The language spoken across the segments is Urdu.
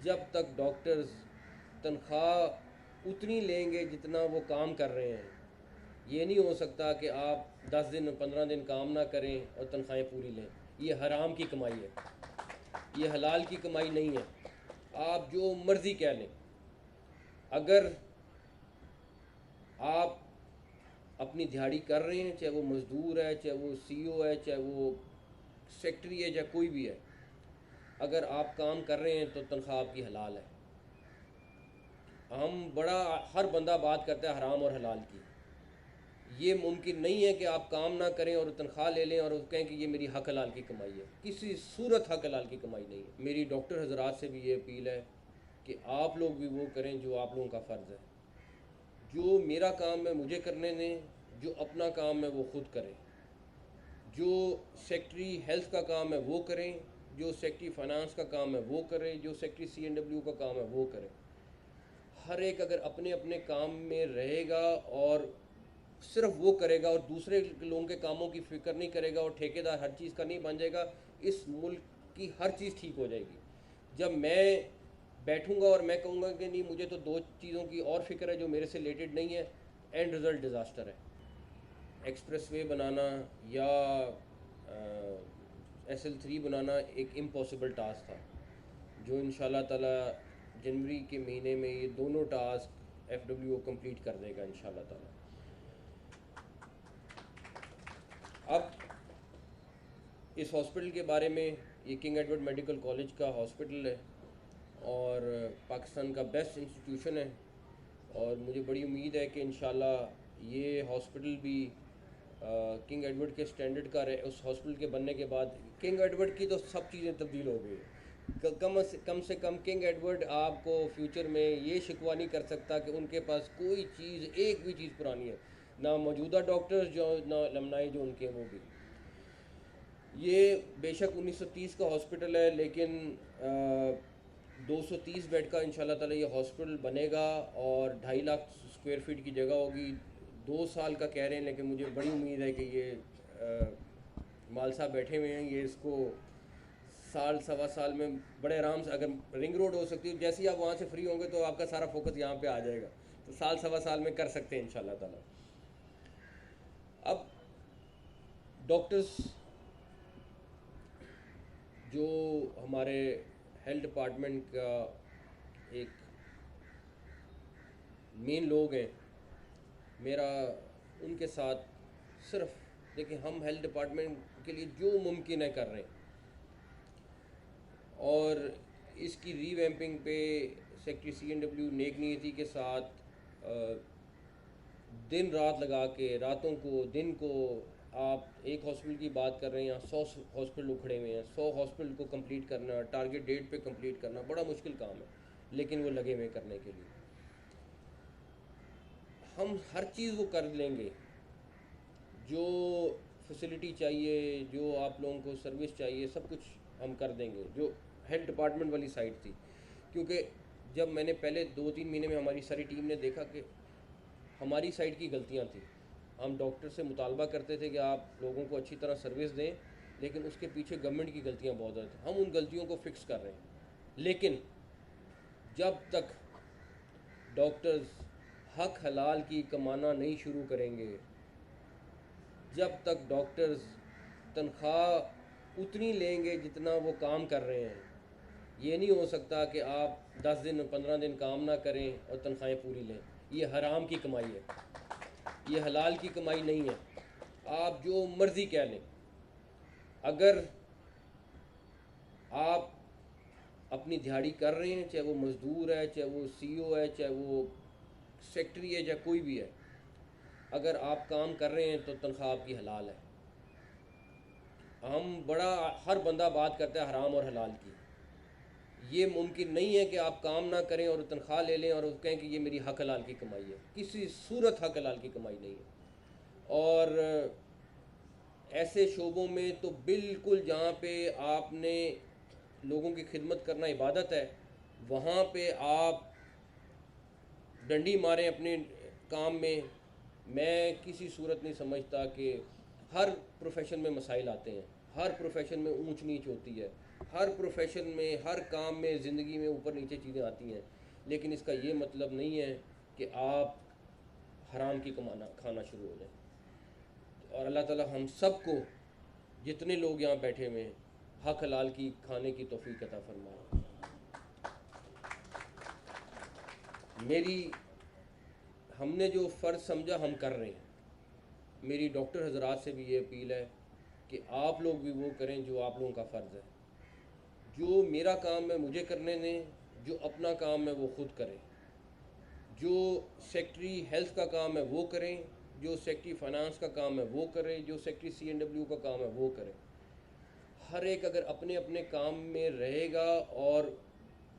جب تک ڈاکٹرز تنخواہ اتنی لیں گے جتنا وہ کام کر رہے ہیں، یہ نہیں ہو سکتا کہ آپ 10 دن 15 دن کام نہ کریں اور تنخواہیں پوری لیں. یہ حرام کی کمائی ہے، یہ حلال کی کمائی نہیں ہے. آپ جو مرضی کہہ لیں، اگر آپ اپنی دیہڑی کر رہے ہیں، چاہے وہ مزدور ہے، چاہے وہ سی او ہے، چاہے وہ سیکٹری ہے، چاہے کوئی بھی ہے، اگر آپ کام کر رہے ہیں تو تنخواہ آپ کی حلال ہے. ہر بندہ بات کرتا ہے حرام اور حلال کی. یہ ممکن نہیں ہے کہ آپ کام نہ کریں اور تنخواہ لے لیں اور کہیں کہ یہ میری حق حلال کی کمائی ہے. کسی صورت حق حلال کی کمائی نہیں ہے. میری ڈاکٹر حضرات سے بھی یہ اپیل ہے کہ آپ لوگ بھی وہ کریں جو آپ لوگوں کا فرض ہے. جو میرا کام ہے مجھے کرنے دیں، جو اپنا کام ہے وہ خود کریں. جو سیکٹری ہیلتھ کا کام ہے وہ کریں، جو سیکٹری فائنانس کا کام ہے وہ کریں، جو سیکٹری سی این ڈبلیو کا کام ہے وہ کریں. ہر ایک اگر اپنے اپنے کام میں رہے گا اور صرف وہ کرے گا اور دوسرے لوگوں کے کاموں کی فکر نہیں کرے گا اور ٹھیکیدار ہر چیز کا نہیں بن جائے گا، اس ملک کی ہر چیز ٹھیک ہو جائے گی. جب میں بیٹھوں گا اور میں کہوں گا کہ نہیں مجھے تو 2 چیزوں کی اور فکر ہے جو میرے سے ریلیٹڈ نہیں ہے، اینڈ رزلٹ ڈیزاسٹر ہے. ایکسپریس وے بنانا یا SL3 بنانا ایک امپاسبل ٹاسک تھا، جو ان شاء اللہ تعالیٰ جنوری کے مہینے میں یہ دونوں ٹاسک FWO کمپلیٹ کر دے گا ان شاء اللہ تعالیٰ. اب اس ہاسپٹل کے بارے میں، یہ کنگ ایڈورڈ میڈیکل کالج کا ہاسپٹل ہے اور پاکستان کا بیسٹ انسٹیٹیوشن ہے، اور مجھے بڑی امید ہے کہ انشاءاللہ یہ ہاسپٹل بھی کنگ ایڈورڈ کے سٹینڈرڈ کا رہے. اس ہاسپٹل کے بننے کے بعد کنگ ایڈورڈ کی تو سب چیزیں تبدیل ہو گئی ہیں. کم سے کم کنگ ایڈورڈ آپ کو فیوچر میں یہ شکوہ نہیں کر سکتا کہ ان کے پاس کوئی چیز، ایک بھی چیز پرانی ہے. نہ موجودہ ڈاکٹرز جو، نہ المنائی جو ان کے، وہ بھی. یہ بے شک 1930 کا ہاسپٹل ہے، لیکن 230 بیڈ کا انشاءاللہ تعالی یہ ہاسپٹل بنے گا اور 2.5 لاکھ اسکوائر فٹ کی جگہ ہوگی. 2 سال کا کہہ رہے ہیں، لیکن مجھے بڑی امید ہے کہ یہ مال صاحب بیٹھے ہوئے ہیں، یہ اس کو سال سوا سال میں بڑے آرام سے، اگر رنگ روڈ ہو سکتی ہے، جیسے ہی آپ وہاں سے فری ہوں گے تو آپ کا سارا فوکس یہاں پہ آ جائے گا، تو سال سوا سال میں کر سکتے ہیں انشاءاللہ تعالی. اب ڈاکٹرز جو ہمارے ہیلتھ ڈپارٹمنٹ کا ایک مین لوگ ہیں، میرا ان کے ساتھ صرف دیکھیں، ہم ہیلتھ ڈپارٹمنٹ کے لیے جو ممکن ہے کر رہے ہیں، اور اس کی ری ویمپنگ پہ سیکٹری CNW نیک نیتی کے ساتھ دن رات لگا کے، راتوں کو دن کو، آپ ایک ہاسپٹل کی بات کر رہے ہیں، یہاں 100 ہاسپٹل اکھڑے ہوئے ہیں. 100 ہاسپٹل کو کمپلیٹ کرنا، ٹارگیٹ ڈیٹ پہ کمپلیٹ کرنا بڑا مشکل کام ہے، لیکن وہ لگے ہوئے کرنے کے لیے. ہم ہر چیز وہ کر لیں گے، جو فیسلٹی چاہیے، جو آپ لوگوں کو سروس چاہیے، سب کچھ ہم کر دیں گے. جو ہیلتھ ڈپارٹمنٹ والی سائٹ تھی، کیونکہ جب میں نے پہلے 2-3 مہینے میں ہماری ساری ٹیم نے دیکھا کہ ہماری سائٹ کی غلطیاں تھیں. ہم ڈاکٹر سے مطالبہ کرتے تھے کہ آپ لوگوں کو اچھی طرح سروس دیں، لیکن اس کے پیچھے گورنمنٹ کی غلطیاں بہت زیادہ تھیں. ہم ان غلطیوں کو فکس کر رہے ہیں، لیکن جب تک ڈاکٹرز حق حلال کی کمانا نہیں شروع کریں گے، جب تک ڈاکٹرز تنخواہ اتنی لیں گے جتنا وہ کام کر رہے ہیں، یہ نہیں ہو سکتا کہ آپ 10 دن 15 دن کام نہ کریں اور تنخواہیں پوری لیں. یہ حرام کی کمائی ہے، یہ حلال کی کمائی نہیں ہے. آپ جو مرضی کہہ لیں، اگر آپ اپنی دیہڑی کر رہے ہیں، چاہے وہ مزدور ہے، چاہے وہ سی او ہے، چاہے وہ سیکٹری ہے، چاہے کوئی بھی ہے، اگر آپ کام کر رہے ہیں تو تنخواہ آپ کی حلال ہے. ہر بندہ بات کرتا ہے حرام اور حلال کی. یہ ممکن نہیں ہے کہ آپ کام نہ کریں اور تنخواہ لے لیں اور کہیں کہ یہ میری حق حلال کی کمائی ہے. کسی صورت حق حلال کی کمائی نہیں ہے. اور ایسے شعبوں میں تو بالکل جہاں پہ آپ نے لوگوں کی خدمت کرنا عبادت ہے، وہاں پہ آپ ڈنڈی ماریں اپنے کام میں. میں کسی صورت نہیں سمجھتا کہ ہر پروفیشن میں مسائل آتے ہیں، ہر پروفیشن میں اونچ نیچ ہوتی ہے، ہر پروفیشن میں، ہر کام میں، زندگی میں اوپر نیچے چیزیں آتی ہیں، لیکن اس کا یہ مطلب نہیں ہے کہ آپ حرام کی کھانا شروع ہو جائیں. اور اللہ تعالیٰ ہم سب کو، جتنے لوگ یہاں بیٹھے ہوئے ہیں، حق حلال کی کھانے کی توفیق عطا فرمائے. ہم نے جو فرض سمجھا ہم کر رہے ہیں. میری ڈاکٹر حضرات سے بھی یہ اپیل ہے کہ آپ لوگ بھی وہ کریں جو آپ لوگوں کا فرض ہے. جو میرا کام ہے مجھے کرنے دیں، جو اپنا کام ہے وہ خود کریں. جو سیکٹری ہیلتھ کا کام ہے وہ کریں، جو سیکٹری فائنانس کا کام ہے وہ کریں، جو سیکٹری CNW کا کام ہے وہ کریں. ہر ایک اگر اپنے اپنے کام میں رہے گا اور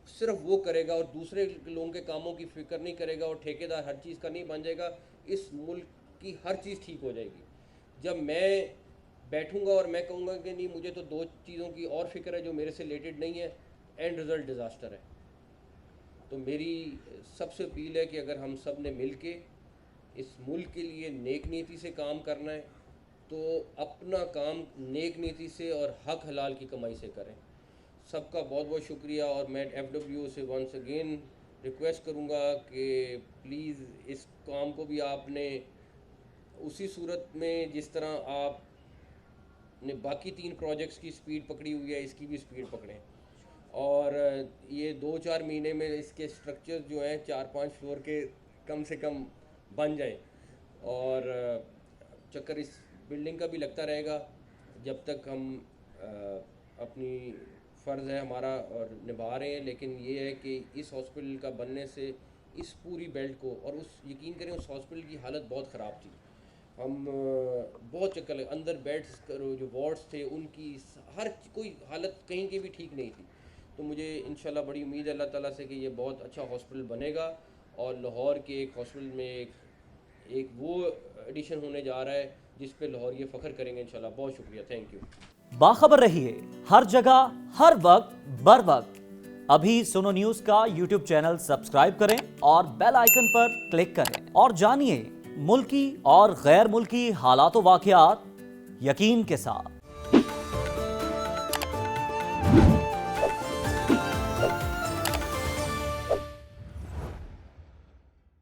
صرف وہ کرے گا اور دوسرے لوگوں کے کاموں کی فکر نہیں کرے گا اور ٹھیکیدار ہر چیز کا نہیں بن جائے گا، اس ملک کی ہر چیز ٹھیک ہو جائے گی. جب میں بیٹھوں گا اور میں کہوں گا کہ نہیں مجھے تو 2 چیزوں کی اور فکر ہے جو میرے سے ریلیٹڈ نہیں ہے، اینڈ رزلٹ ڈیزاسٹر ہے. تو میری سب سے اپیل ہے کہ اگر ہم سب نے مل کے اس ملک کے لیے نیک نیتی سے کام کرنا ہے تو اپنا کام نیک نیتی سے اور حق حلال کی کمائی سے کریں. سب کا بہت بہت شکریہ. اور میں FWO سے ونس اگین ریکویسٹ کروں گا کہ پلیز اس کام کو بھی آپ نے اسی صورت میں جس طرح آپ نے باقی 3 پروجیکٹس کی سپیڈ پکڑی ہوئی ہے، اس کی بھی سپیڈ پکڑیں. اور یہ 2-4 مہینے میں اس کے سٹرکچر جو ہیں 4-5 فلور کے کم سے کم بن جائیں. اور چکر اس بلڈنگ کا بھی لگتا رہے گا جب تک ہم اپنی فرض ہے ہمارا اور نبھا رہے ہیں. لیکن یہ ہے کہ اس ہاسپٹل کا بننے سے اس پوری بیلٹ کو، اور یقین کریں اس ہاسپٹل کی حالت بہت خراب تھی. ہم بہت چکر لگے، اندر بیڈس جو وارڈس تھے ان کی ہر کوئی حالت کہیں کی بھی ٹھیک نہیں تھی. تو مجھے انشاءاللہ بڑی امید ہے اللہ تعالیٰ سے کہ یہ بہت اچھا ہاسپٹل بنے گا اور لاہور کے ایک ہاسپٹل میں ایک وہ ایڈیشن ہونے جا رہا ہے جس پہ لاہور یہ فخر کریں گے انشاءاللہ. بہت شکریہ. Thank you. باخبر رہیے ہر جگہ ہر وقت بر وقت. ابھی سنو نیوز کا YouTube چینل سبسکرائب کریں اور بیل آئیکن پر کلک کریں اور جانیے ملکی اور غیر ملکی حالات و واقعات یقین کے ساتھ.